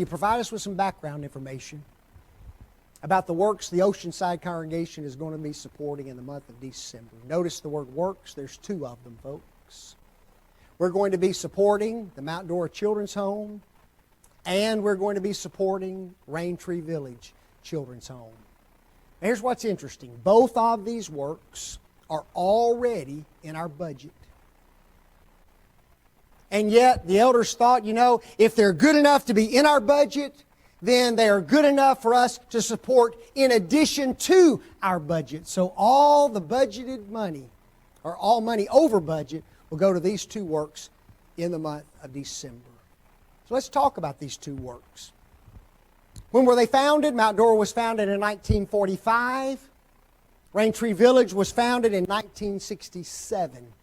you provide us with some background information about the works the OceanSide congregation is going to be supporting in the month of December? Notice the word works. There's two of them, folks. We're going to be supporting the Mount Dora Children's Home, and we're going to be supporting Rain Tree Village Children's Home. Here's what's interesting. Both of these works are already in our budget. And yet, the elders thought, if they're good enough to be in our budget, then they are good enough for us to support in addition to our budget. So all the budgeted money, or all money over budget, will go to these two works in the month of December. So let's talk about these two works. When were they founded? Mount Dora was founded in 1945. Rain Tree Village was founded in 1967.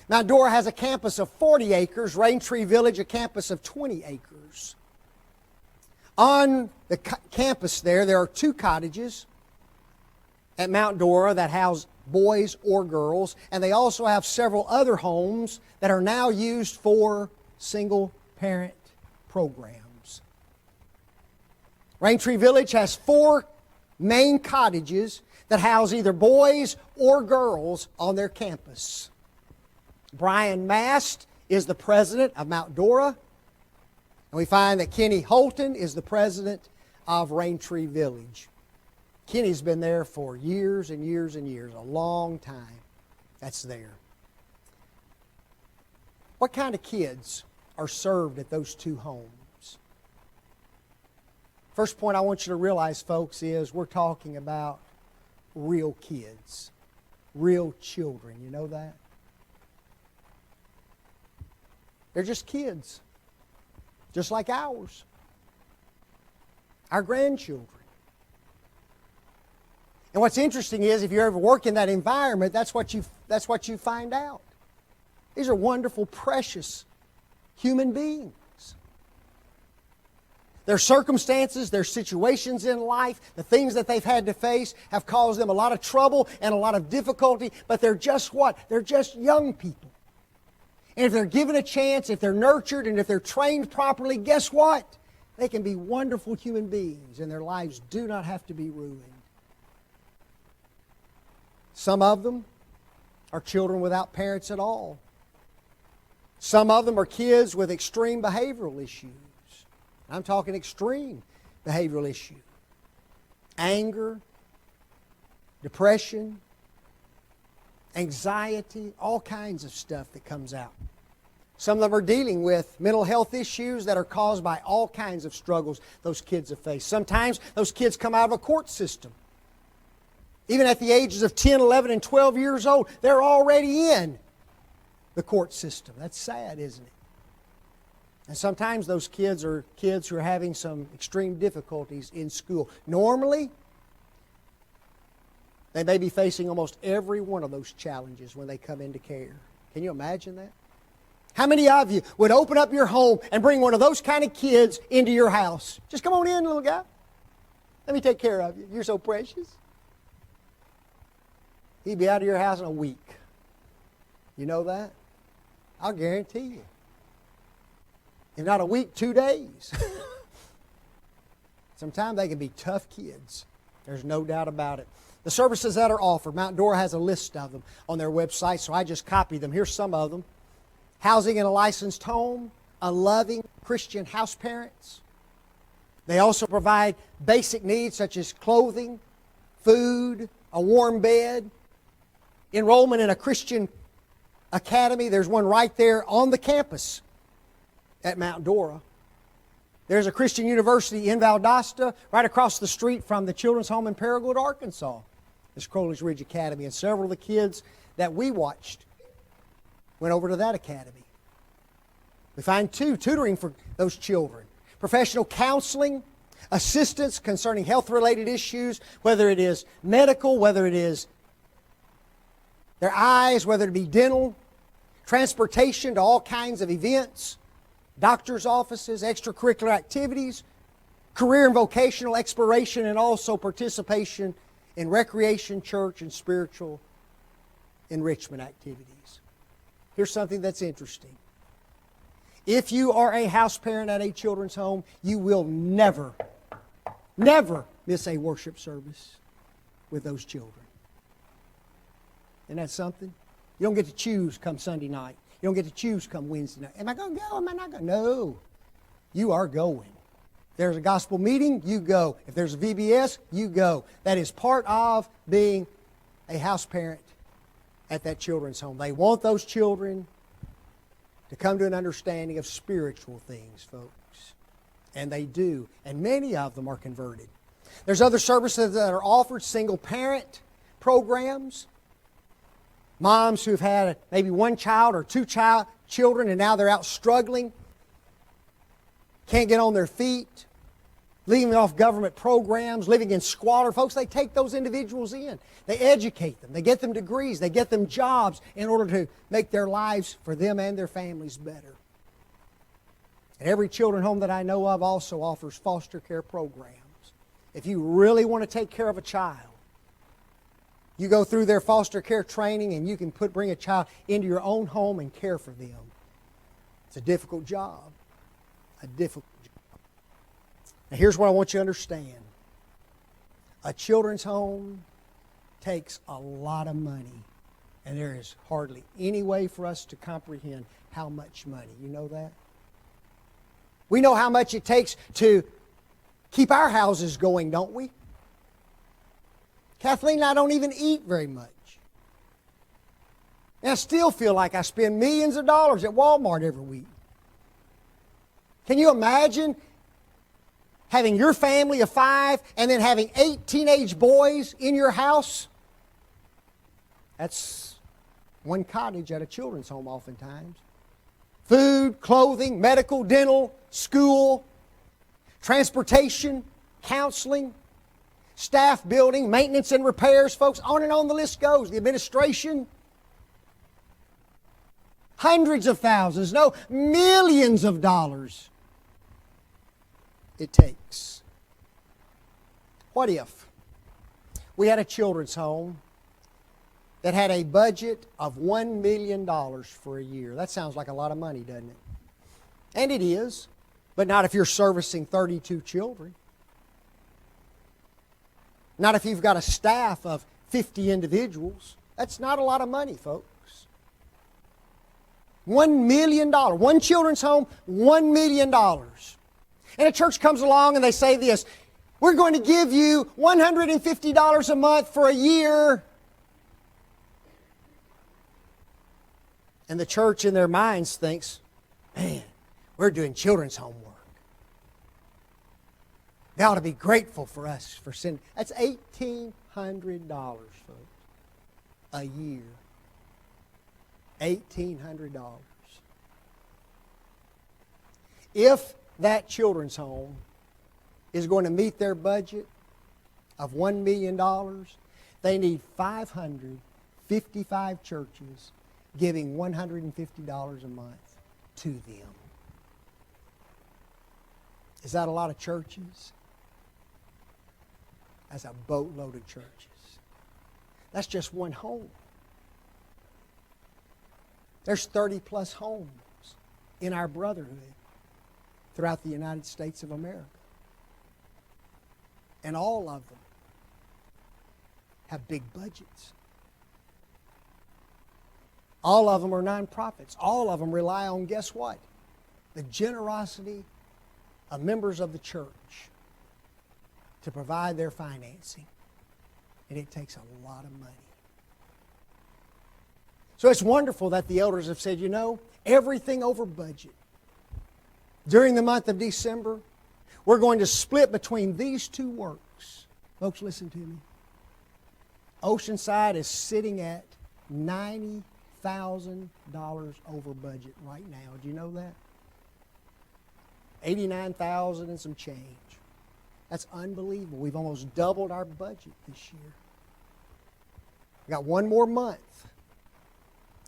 Mount Dora has a campus of 40 acres. Rain Tree Village a campus of 20 acres. On the campus there are two cottages at Mount Dora that house boys or girls, and they also have several other homes that are now used for single-parent programs. Rain Tree Village has 4 main cottages that house either boys or girls on their campus. Brian Mast is the president of Mount Dora, and we find that Kenny Holton is the president of Rain Tree Village. Kenny's been there for years and years and years, a long time that's there. What kind of kids are served at those two homes? First point I want you to realize, folks, is we're talking about real kids, real children. You know that? They're just kids, just like ours, our grandchildren. And what's interesting is, if you ever work in that environment, that's what you find out. These are wonderful, precious human beings. Their circumstances, their situations in life, the things that they've had to face have caused them a lot of trouble and a lot of difficulty, but they're just what? They're just young people. And if they're given a chance, if they're nurtured, and if they're trained properly, guess what? They can be wonderful human beings, and their lives do not have to be ruined. Some of them are children without parents at all. Some of them are kids with extreme behavioral issues. I'm talking extreme behavioral issues. Anger, depression, anxiety, all kinds of stuff that comes out. Some of them are dealing with mental health issues that are caused by all kinds of struggles those kids have faced. Sometimes those kids come out of a court system. Even at the ages of 10, 11, and 12 years old, they're already in the court system. That's sad, isn't it? And sometimes those kids are kids who are having some extreme difficulties in school. Normally, they may be facing almost every one of those challenges when they come into care. Can you imagine that? How many of you would open up your home and bring one of those kind of kids into your house? Just come on in, little guy. Let me take care of you. You're so precious. He'd be out of your house in a week. You know that? I'll guarantee you. If not a week, 2 days. Sometimes they can be tough kids. There's no doubt about it. The services that are offered, Mount Dora has a list of them on their website, so I just copied them. Here's some of them. Housing in a licensed home, a loving Christian house parents. They also provide basic needs such as clothing, food, a warm bed, enrollment in a Christian academy. There's one right there on the campus at Mount Dora. There's a Christian university in Valdosta, right across the street from the children's home in Paragould, Arkansas. This Crowley's Ridge Academy. And several of the kids that we watched went over to that academy. We find tutoring for those children. Professional counseling, assistance concerning health-related issues, whether it is medical, whether it is their eyes, whether it be dental, transportation to all kinds of events, doctor's offices, extracurricular activities, career and vocational exploration, and also participation in recreation, church, and spiritual enrichment activities. Here's something that's interesting. If you are a house parent at a children's home, you will never miss a worship service with those children. Isn't that something? You don't get to choose come Sunday night. You don't get to choose come Wednesday night. Am I going to go? Am I not going to? No. You are going. If there's a gospel meeting, you go. If there's a VBS, you go. That is part of being a house parent at that children's home. They want those children to come to an understanding of spiritual things, folks. And they do. And many of them are converted. There's other services that are offered, single parent programs. Moms who've had maybe one child or two children and now they're out struggling. Can't get on their feet. Living off government programs, living in squalor. Folks, they take those individuals in. They educate them. They get them degrees. They get them jobs in order to make their lives for them and their families better. And every children's home that I know of also offers foster care programs. If you really want to take care of a child, you go through their foster care training and you can bring a child into your own home and care for them. It's a difficult job. A difficult job. Now here's what I want you to understand. A children's home takes a lot of money. And there is hardly any way for us to comprehend how much money. You know that? We know how much it takes to keep our houses going, don't we? Kathleen and I don't even eat very much. And I still feel like I spend millions of dollars at Walmart every week. Can you imagine having your family of 5 and then having 8 teenage boys in your house? That's one cottage at a children's home oftentimes. Food, clothing, medical, dental, school, transportation, counseling, staff building, maintenance and repairs, folks, on and on the list goes. The administration. Hundreds of thousands, no, millions of dollars it takes. What if we had a children's home that had a budget of $1 million for a year? That sounds like a lot of money, doesn't it? And it is, but not if you're servicing 32 children. Not if you've got a staff of 50 individuals. That's not a lot of money, folks. $1 million. One children's home, $1 million. And a church comes along and they say this, we're going to give you $150 a month for a year. And the church in their minds thinks, man, we're doing children's home work. They ought to be grateful for us for sending. That's $1,800, folks, a year. $1,800. If that children's home is going to meet their budget of $1 million, they need 555 churches giving $150 a month to them. Is that a lot of churches? That's a boatload of churches. That's just one home. There's 30 plus homes in our brotherhood throughout the United States of America. And all of them have big budgets. All of them are nonprofits. All of them rely on, guess what? The generosity of members of the church to provide their financing. And it takes a lot of money. So it's wonderful that the elders have said, you know, everything over budget. During the month of December, we're going to split between these two works. Folks, listen to me. OceanSide is sitting at $90,000 over budget right now. Do you know that? $89,000 and some change. That's unbelievable. We've almost doubled our budget this year. We got one more month.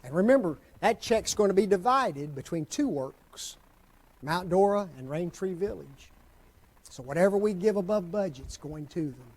And remember, that check's going to be divided between two works, Mount Dora and Rain Tree Village. So whatever we give above budget's going to them.